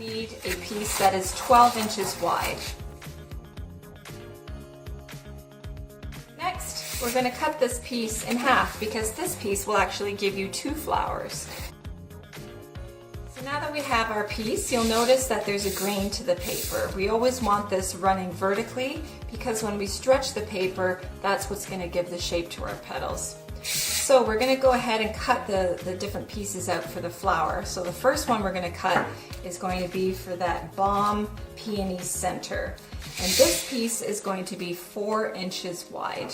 need a piece that is 12 inches wide. Next, we're going to cut this piece in half because this piece will actually give you 2 flowers. So now that we have our piece, you'll notice that there's a grain to the paper. We always want this running vertically because when we stretch the paper, that's what's going to give the shape to our petals. So we're going to go ahead and cut the different pieces out for the flower. So the first one we're going to cut is going to be for that BOUQ Peony center. And this piece is going to be 4 inches wide.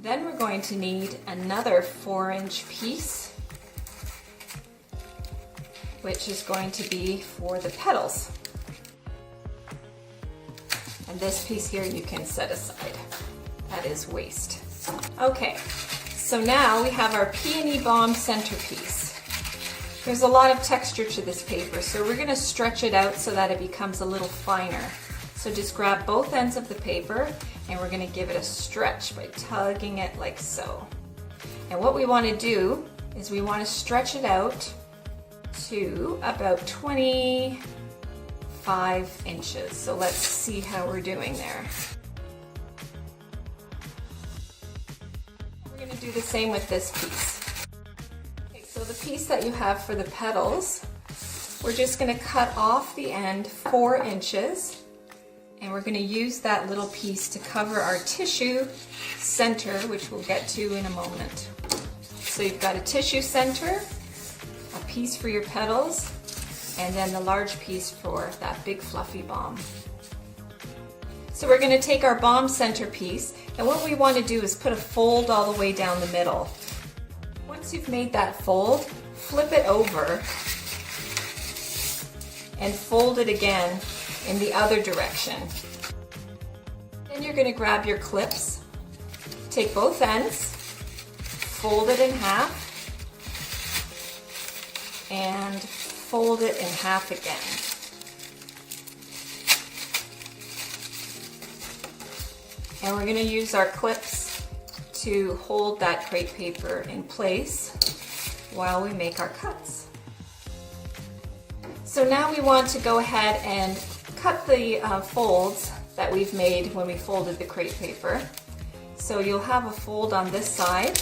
Then we're going to need another 4-inch piece, which is going to be for the petals. And this piece here you can set aside. That is waste. Okay, so now we have our Peony BOUQ centerpiece. There's a lot of texture to this paper, so we're going to stretch it out so that it becomes a little finer. So just grab both ends of the paper and we're going to give it a stretch by tugging it like so. And what we want to do is we want to stretch it out to about 25 inches. So let's see how we're doing there. We're going to do the same with this piece. Okay, so the piece that you have for the petals, we're just going to cut off the end 4 inches, and we're going to use that little piece to cover our tissue center, which we'll get to in a moment. So you've got a tissue center, a piece for your petals, and then the large piece for that big fluffy BOUQ. So we're going to take our BOUQ centerpiece, and what we want to do is put a fold all the way down the middle. Once you've made that fold, flip it over and fold it again in the other direction. Then you're going to grab your clips, take both ends, fold it in half, and fold it in half again. And we're going to use our clips to hold that crepe paper in place while we make our cuts. So now we want to go ahead and cut the folds that we've made when we folded the crepe paper. So you'll have a fold on this side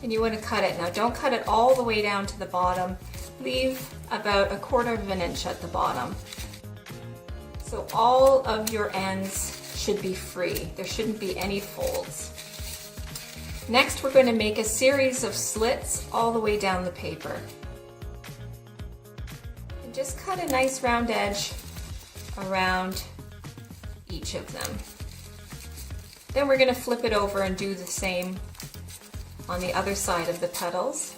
and you want to cut it. Now don't cut it all the way down to the bottom. Leave about 1/4 of an inch at the bottom. So all of your ends should be free. There shouldn't be any folds. Next, we're going to make a series of slits all the way down the paper. And just cut a nice round edge around each of them. Then we're going to flip it over and do the same on the other side of the petals.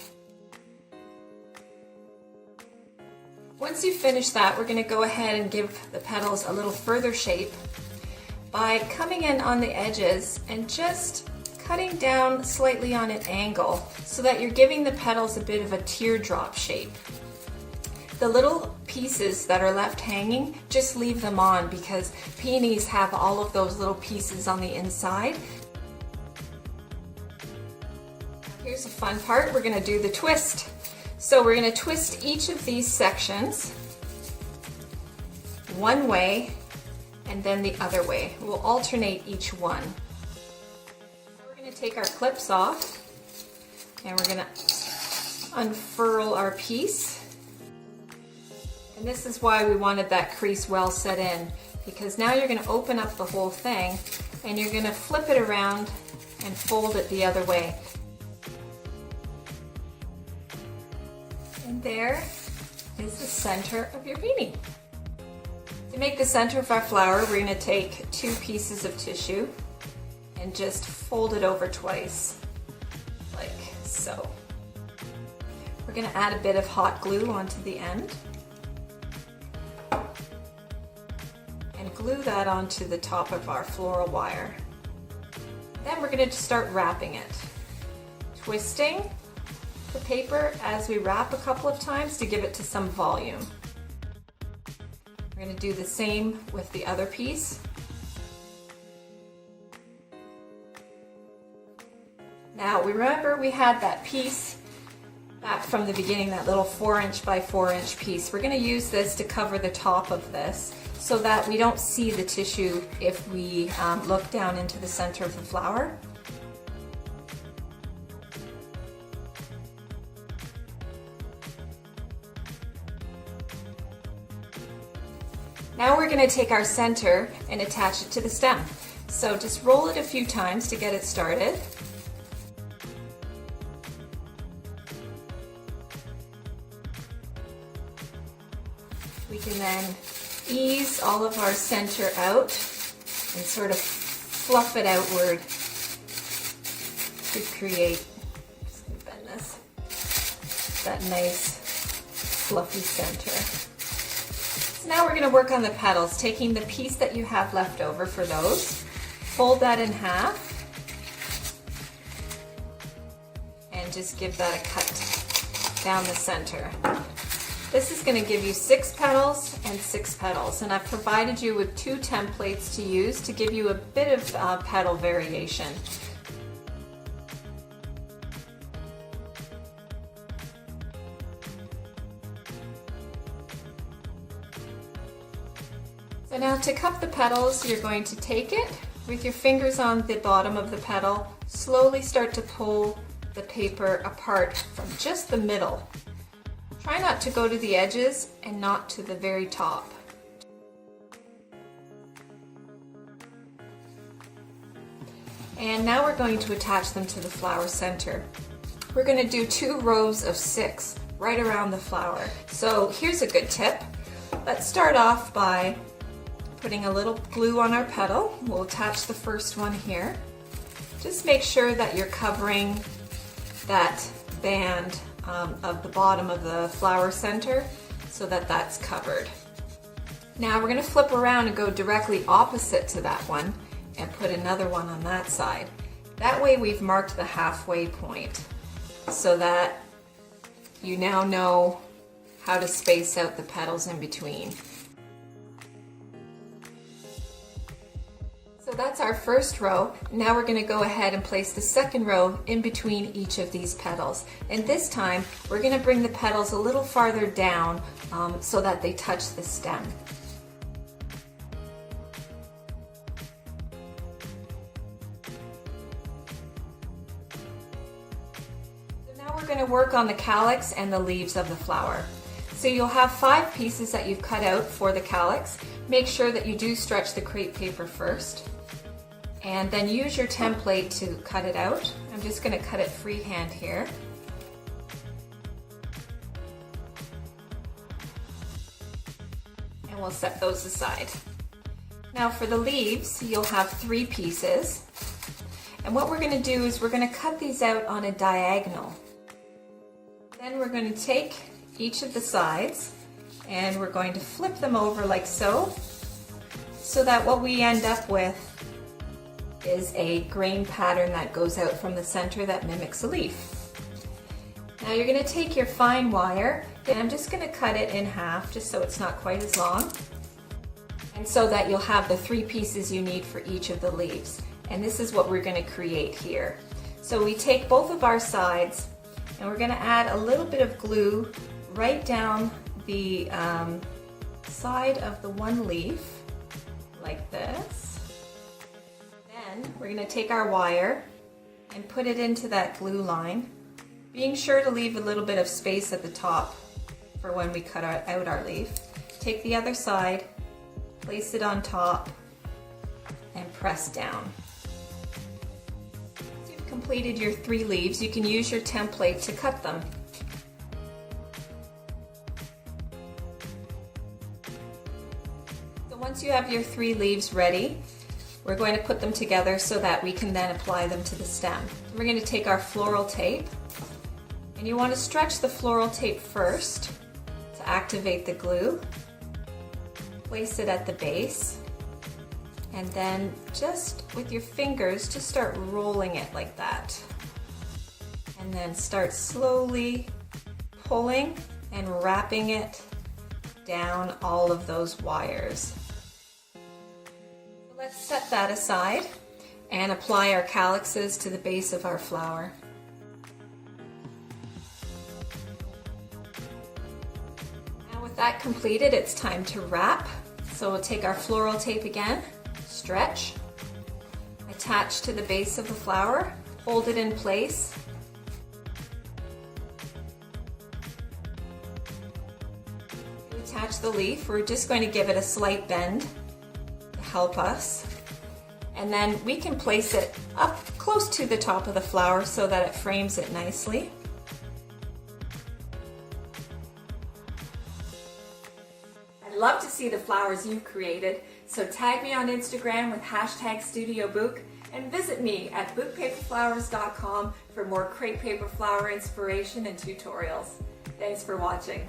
Once you finish that, we're going to go ahead and give the petals a little further shape by coming in on the edges and just cutting down slightly on an angle so that you're giving the petals a bit of a teardrop shape. The little pieces that are left hanging, just leave them on because peonies have all of those little pieces on the inside. Here's a fun part, we're going to do the twist. So we're going to twist each of these sections one way and then the other way. We'll alternate each one. We're going to take our clips off and we're going to unfurl our piece. And this is why we wanted that crease well set in, because now you're going to open up the whole thing and you're going to flip it around and fold it the other way. And there is the center of your peony. To make the center of our flower, we're going to take 2 pieces of tissue and just fold it over twice, like so. We're going to add a bit of hot glue onto the end and glue that onto the top of our floral wire. Then we're going to start wrapping it, twisting the paper as we wrap a couple of times to give it to some volume. We're going to do the same with the other piece. Now we remember we had that piece back from the beginning, that little 4" by 4" piece. We're going to use this to cover the top of this so that we don't see the tissue if we look down into the center of the flower. Now we're going to take our center and attach it to the stem. So just roll it a few times to get it started. We can then ease all of our center out and sort of fluff it outward to create, just gonna bend this, that nice fluffy center. So now we're going to work on the petals, taking the piece that you have left over for those, fold that in half, and just give that a cut down the center. This is going to give you 6 petals and 6 petals, and I've provided you with 2 templates to use to give you a bit of petal variation. So now to cup the petals, you're going to take it with your fingers on the bottom of the petal, slowly start to pull the paper apart from just the middle. Try not to go to the edges and not to the very top. And now we're going to attach them to the flower center. We're going to do 2 rows of 6 right around the flower. So here's a good tip. Let's start off by putting a little glue on our petal. We'll attach the first one here. Just make sure that you're covering that band of the bottom of the flower center so that that's covered. Now we're going to flip around and go directly opposite to that one and put another one on that side. That way we've marked the halfway point so that you now know how to space out the petals in between. So that's our first row. Now we're going to go ahead and place the second row in between each of these petals. And this time we're going to bring the petals a little farther down so that they touch the stem. So now we're going to work on the calyx and the leaves of the flower. So you'll have 5 pieces that you've cut out for the calyx. Make sure that you do stretch the crepe paper first. And then use your template to cut it out. I'm just going to cut it freehand here. And we'll set those aside. Now for the leaves, you'll have 3 pieces. And what we're going to do is we're going to cut these out on a diagonal. Then we're going to take each of the sides and we're going to flip them over like so that what we end up with is a grain pattern that goes out from the center that mimics a leaf. Now you're going to take your fine wire, and I'm just going to cut it in half just so it's not quite as long, and so that you'll have the 3 pieces you need for each of the leaves. And this is what we're going to create here. So we take both of our sides and we're going to add a little bit of glue right down the side of the one leaf like this. Then we're going to take our wire and put it into that glue line, being sure to leave a little bit of space at the top for when we cut out our leaf. Take the other side, place it on top, and press down. Once you've completed your 3 leaves, you can use your template to cut them. So once you have your 3 leaves ready, we're going to put them together so that we can then apply them to the stem. We're going to take our floral tape, and you want to stretch the floral tape first to activate the glue. Place it at the base, and then just with your fingers, just start rolling it like that. And then start slowly pulling and wrapping it down all of those wires. Let's set that aside and apply our calyxes to the base of our flower. With that completed, it's time to wrap. So we'll take our floral tape again, stretch, attach to the base of the flower, hold it in place. To attach the leaf, we're just going to give it a slight bend to help us. And then we can place it up close to the top of the flower so that it frames it nicely. I'd love to see the flowers you've created, so tag me on Instagram with #StudioBouq and visit me at BOUQPaperFlowers.com for more crepe paper flower inspiration and tutorials. Thanks for watching.